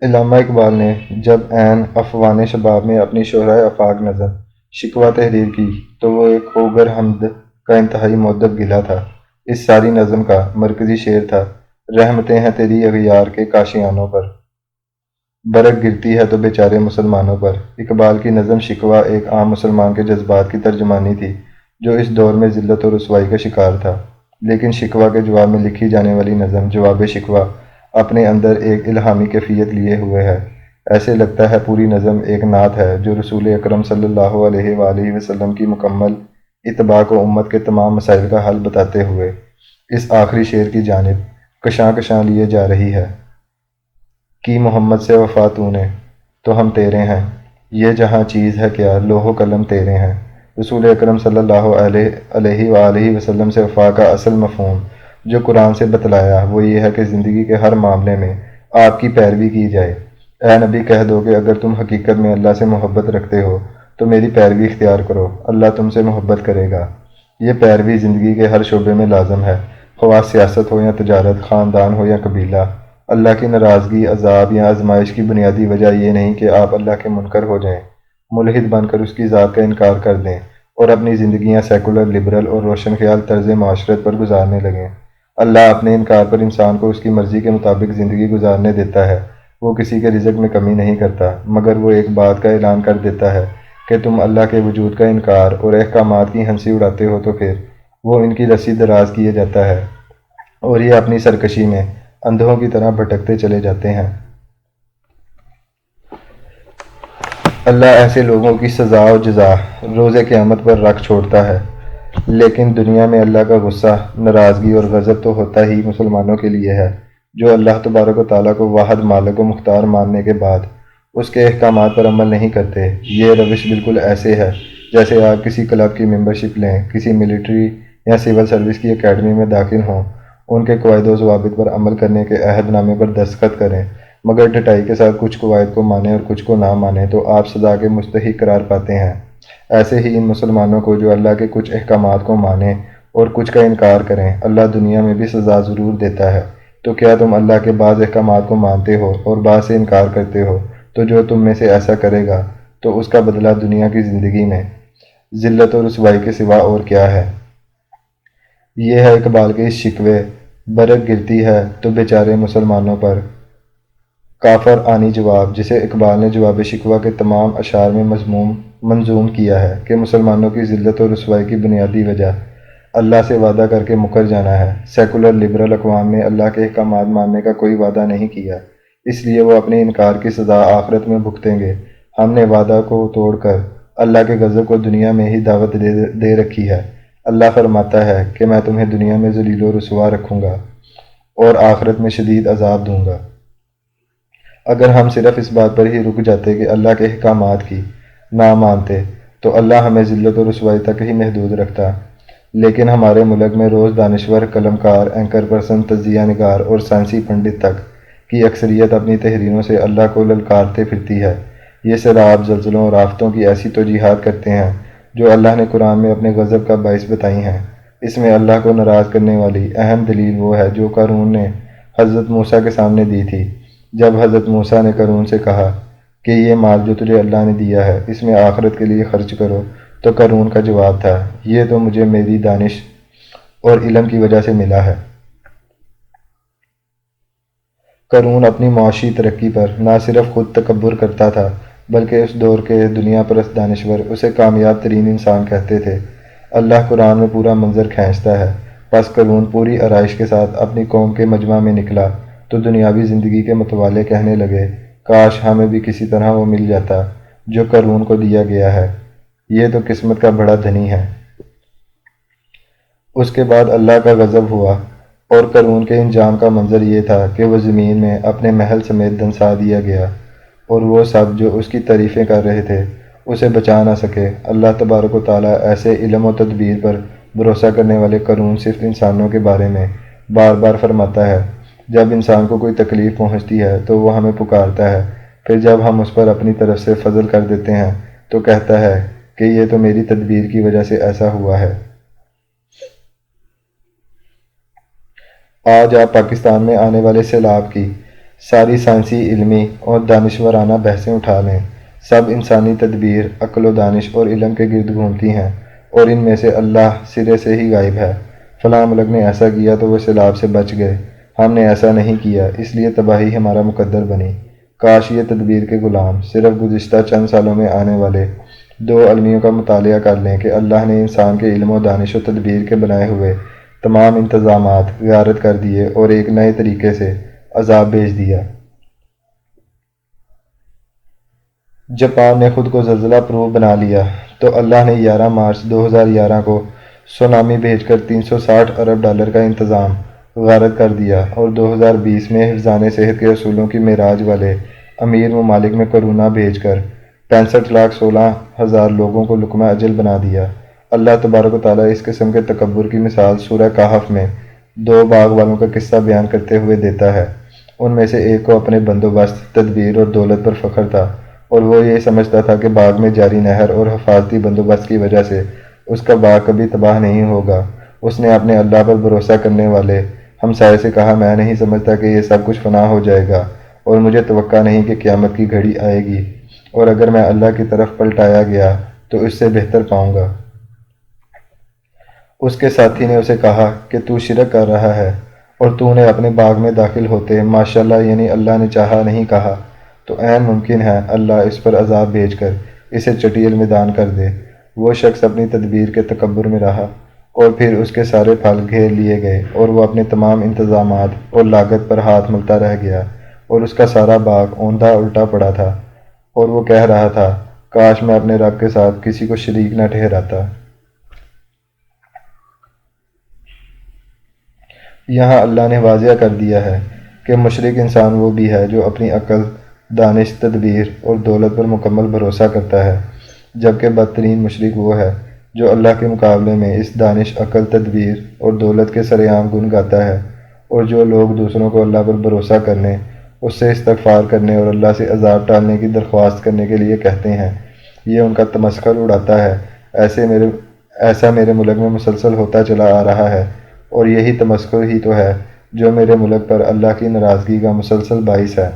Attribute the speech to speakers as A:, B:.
A: علامہ اقبال نے جب عین افوان شباب میں اپنی شہرائے آفاق نظم شکوہ تحریر کی تو وہ ایک خوگر حمد کا انتہائی مؤدب گلہ تھا۔ اس ساری نظم کا مرکزی شعر تھا: رحمتیں ہیں تیری اغیار کے کاشیانوں پر، برق گرتی ہے تو بیچارے مسلمانوں پر۔ اقبال کی نظم شکوہ ایک عام مسلمان کے جذبات کی ترجمانی تھی جو اس دور میں ذلت و رسوائی کا شکار تھا۔ لیکن شکوہ کے جواب میں لکھی جانے والی نظم جواب شکوہ اپنے اندر ایک الہامی کیفیت لیے ہوئے ہے۔ ایسے لگتا ہے پوری نظم ایک نعت ہے جو رسول اکرم صلی اللہ علیہ وآلہ وسلم کی مکمل اتباع کو امت کے تمام مسائل کا حل بتاتے ہوئے اس آخری شعر کی جانب کشاں کشاں لیے جا رہی ہے: کی محمد سے وفا تو نے تو ہم تیرے ہیں، یہ جہاں چیز ہے کیا لوح و قلم تیرے ہیں۔ رسول اکرم صلی اللہ علیہ وآلہ وسلم سے وفا کا اصل مفہوم جو قرآن سے بتلایا وہ یہ ہے کہ زندگی کے ہر معاملے میں آپ کی پیروی کی جائے۔ اے نبی، کہہ دو کہ اگر تم حقیقت میں اللہ سے محبت رکھتے ہو تو میری پیروی اختیار کرو، اللہ تم سے محبت کرے گا۔ یہ پیروی زندگی کے ہر شعبے میں لازم ہے، خواہ سیاست ہو یا تجارت، خاندان ہو یا قبیلہ۔ اللہ کی ناراضگی، عذاب یا آزمائش کی بنیادی وجہ یہ نہیں کہ آپ اللہ کے منکر ہو جائیں، ملحد بن کر اس کی ذات کا انکار کر دیں اور اپنی زندگیاں سیکولر، لبرل اور روشن خیال طرز معاشرت پر گزارنے لگیں۔ اللہ اپنے انکار پر انسان کو اس کی مرضی کے مطابق زندگی گزارنے دیتا ہے۔ وہ کسی کے رزق میں کمی نہیں کرتا، مگر وہ ایک بات کا اعلان کر دیتا ہے کہ تم اللہ کے وجود کا انکار اور احکامات کی ہنسی اڑاتے ہو تو پھر وہ ان کی رسی دراز کیے جاتا ہے اور یہ اپنی سرکشی میں اندھوں کی طرح بھٹکتے چلے جاتے ہیں۔ اللہ ایسے لوگوں کی سزا و جزا روز قیامت پر رکھ چھوڑتا ہے، لیکن دنیا میں اللہ کا غصہ، ناراضگی اور غضب تو ہوتا ہی مسلمانوں کے لیے ہے جو اللہ تبارک و تعالیٰ کو واحد مالک و مختار ماننے کے بعد اس کے احکامات پر عمل نہیں کرتے۔ یہ روش بالکل ایسے ہے جیسے آپ کسی کلب کی ممبرشپ لیں، کسی ملٹری یا سول سروس کی اکیڈمی میں داخل ہوں، ان کے قواعد و ضوابط پر عمل کرنے کے عہد نامے پر دستخط کریں، مگر ڈٹائی کے ساتھ کچھ قواعد کو مانیں اور کچھ کو نہ مانیں تو آپ سزا کے مستحق قرار پاتے ہیں۔ ایسے ہی ان مسلمانوں کو جو اللہ کے کچھ احکامات کو مانیں اور کچھ کا انکار کریں، اللہ دنیا میں بھی سزا ضرور دیتا ہے۔ تو کیا تم اللہ کے بعض احکامات کو مانتے ہو اور بعض سے انکار کرتے ہو؟ تو جو تم میں سے ایسا کرے گا تو اس کا بدلہ دنیا کی زندگی میں ذلت و رسوائی کے سوا اور کیا ہے۔ یہ ہے اقبال کے اس شکوے برق گرتی ہے تو بیچارے مسلمانوں پر کافر آنی جواب، جسے اقبال نے جواب شکوہ کے تمام اشعار میں منظوم کیا ہے کہ مسلمانوں کی ذلت و رسوائی کی بنیادی وجہ اللہ سے وعدہ کر کے مکر جانا ہے۔ سیکولر لبرل اقوام نے اللہ کے احکامات ماننے کا کوئی وعدہ نہیں کیا، اس لیے وہ اپنے انکار کی سزا آخرت میں بھگتیں گے۔ ہم نے وعدہ کو توڑ کر اللہ کے غضب کو دنیا میں ہی دعوت دے رکھی ہے۔ اللہ فرماتا ہے کہ میں تمہیں دنیا میں ذلیل و رسوا رکھوں گا اور آخرت میں شدید عذاب دوں گا۔ اگر ہم صرف اس بات پر ہی رک جاتے کہ اللہ کے احکامات کی نہ مانتے تو اللہ ہمیں ذلت و رسوائی تک ہی محدود رکھتا، لیکن ہمارے ملک میں روز دانشور، قلمکار، اینکر پرسن، تجزیہ نگار اور سائنسی پنڈت تک کی اکثریت اپنی تحریروں سے اللہ کو للکارتے پھرتی ہے۔ یہ سیلاب، زلزلوں اور آفتوں کی ایسی توجیہات کرتے ہیں جو اللہ نے قرآن میں اپنے غضب کا باعث بتائی ہیں۔ اس میں اللہ کو ناراض کرنے والی اہم دلیل وہ ہے جو قارون نے حضرت موسیٰ کے سامنے دی تھی۔ جب حضرت موسیٰ نے قارون سے کہا کہ یہ مال جو تجھے اللہ نے دیا ہے اس میں آخرت کے لیے خرچ کرو، تو قارون کا جواب تھا، یہ تو مجھے میری دانش اور علم کی وجہ سے ملا ہے۔ قارون اپنی معاشی ترقی پر نہ صرف خود تکبر کرتا تھا بلکہ اس دور کے دنیا پرست دانشور اسے کامیاب ترین انسان کہتے تھے۔ اللہ قرآن میں پورا منظر کھینچتا ہے۔ پس قارون پوری آرائش کے ساتھ اپنی قوم کے مجمع میں نکلا تو دنیاوی زندگی کے متوالے کہنے لگے، کاش ہمیں بھی کسی طرح وہ مل جاتا جو قارون کو دیا گیا ہے، یہ تو قسمت کا بڑا دھنی ہے۔ اس کے بعد اللہ کا غضب ہوا اور قارون کے انجام کا منظر یہ تھا کہ وہ زمین میں اپنے محل سمیت دنسا دیا گیا اور وہ سب جو اس کی تعریفیں کر رہے تھے اسے بچا نہ سکے۔ اللہ تبارک و تعالیٰ ایسے علم و تدبیر پر بھروسہ کرنے والے قارون صرف انسانوں کے بارے میں بار بار فرماتا ہے۔ جب انسان کو کوئی تکلیف پہنچتی ہے تو وہ ہمیں پکارتا ہے، پھر جب ہم اس پر اپنی طرف سے فضل کر دیتے ہیں تو کہتا ہے کہ یہ تو میری تدبیر کی وجہ سے ایسا ہوا ہے۔ آج آپ پاکستان میں آنے والے سیلاب کی ساری سائنسی، علمی اور دانشورانہ بحثیں اٹھا لیں، سب انسانی تدبیر، عقل و دانش اور علم کے گرد گھومتی ہیں، اور ان میں سے اللہ سرے سے ہی غائب ہے۔ فلاں ملک نے ایسا کیا تو وہ سیلاب سے بچ گئے، ہم نے ایسا نہیں کیا اس لیے تباہی ہمارا مقدر بنی۔ کاش یہ تدبیر کے غلام صرف گزشتہ چند سالوں میں آنے والے دو المیوں کا مطالعہ کر لیں کہ اللہ نے انسان کے علم و دانش و تدبیر کے بنائے ہوئے تمام انتظامات غارت کر دیے اور ایک نئے طریقے سے عذاب بھیج دیا۔ جاپان نے خود کو زلزلہ پروف بنا لیا تو اللہ نے 11 مارچ 2011 کو سونامی بھیج کر $360 ارب کا انتظام غارت کر دیا، اور 2020 میں حفظان صحت کے اصولوں کی معراج والے امیر ممالک میں کرونا بھیج کر 65,16,000 لوگوں کو لقمہ اجل بنا دیا۔ اللہ تبارک و تعالیٰ اس قسم کے تکبر کی مثال سورہ کہف میں 2 باغ والوں کا قصہ بیان کرتے ہوئے دیتا ہے۔ ان میں سے ایک کو اپنے بندوبست، تدبیر اور دولت پر فخر تھا، اور وہ یہ سمجھتا تھا کہ باغ میں جاری نہر اور حفاظتی بندوبست کی وجہ سے اس کا باغ کبھی تباہ نہیں ہوگا۔ اس نے اپنے اللہ پر بھروسہ کرنے والے ہمسائے سے کہا، میں نہیں سمجھتا کہ یہ سب کچھ فنا ہو جائے گا، اور مجھے توقع نہیں کہ قیامت کی گھڑی آئے گی، اور اگر میں اللہ کی طرف پلٹایا گیا تو اس سے بہتر پاؤں گا۔ اس کے ساتھی نے اسے کہا کہ تو شرک کر رہا ہے، اور تو نے اپنے باغ میں داخل ہوتے ماشاءاللہ یعنی اللہ نے چاہا نہیں کہا تو عین ممکن ہے اللہ اس پر عذاب بھیج کر اسے چٹیل میدان کر دے۔ وہ شخص اپنی تدبیر کے تکبر میں رہا، اور پھر اس کے سارے پھل گھیر لیے گئے، اور وہ اپنے تمام انتظامات اور لاگت پر ہاتھ ملتا رہ گیا، اور اس کا سارا باغ اوندھا الٹا پڑا تھا، اور وہ کہہ رہا تھا، کاش میں اپنے رب کے ساتھ کسی کو شریک نہ ٹھہراتا۔ یہاں اللہ نے واضح کر دیا ہے کہ مشرک انسان وہ بھی ہے جو اپنی عقل، دانش، تدبیر اور دولت پر مکمل بھروسہ کرتا ہے، جبکہ بدترین مشرک وہ ہے جو اللہ کے مقابلے میں اس دانش، عقل، تدبیر اور دولت کے سرے عام گن گاتا ہے، اور جو لوگ دوسروں کو اللہ پر بھروسہ کرنے، اس سے استغفار کرنے اور اللہ سے عذاب ٹالنے کی درخواست کرنے کے لیے کہتے ہیں، یہ ان کا تمسخر اڑاتا ہے۔ ایسا میرے ملک میں مسلسل ہوتا چلا آ رہا ہے، اور یہی تمسخر ہی تو ہے جو میرے ملک پر اللہ کی ناراضگی کا مسلسل باعث ہے۔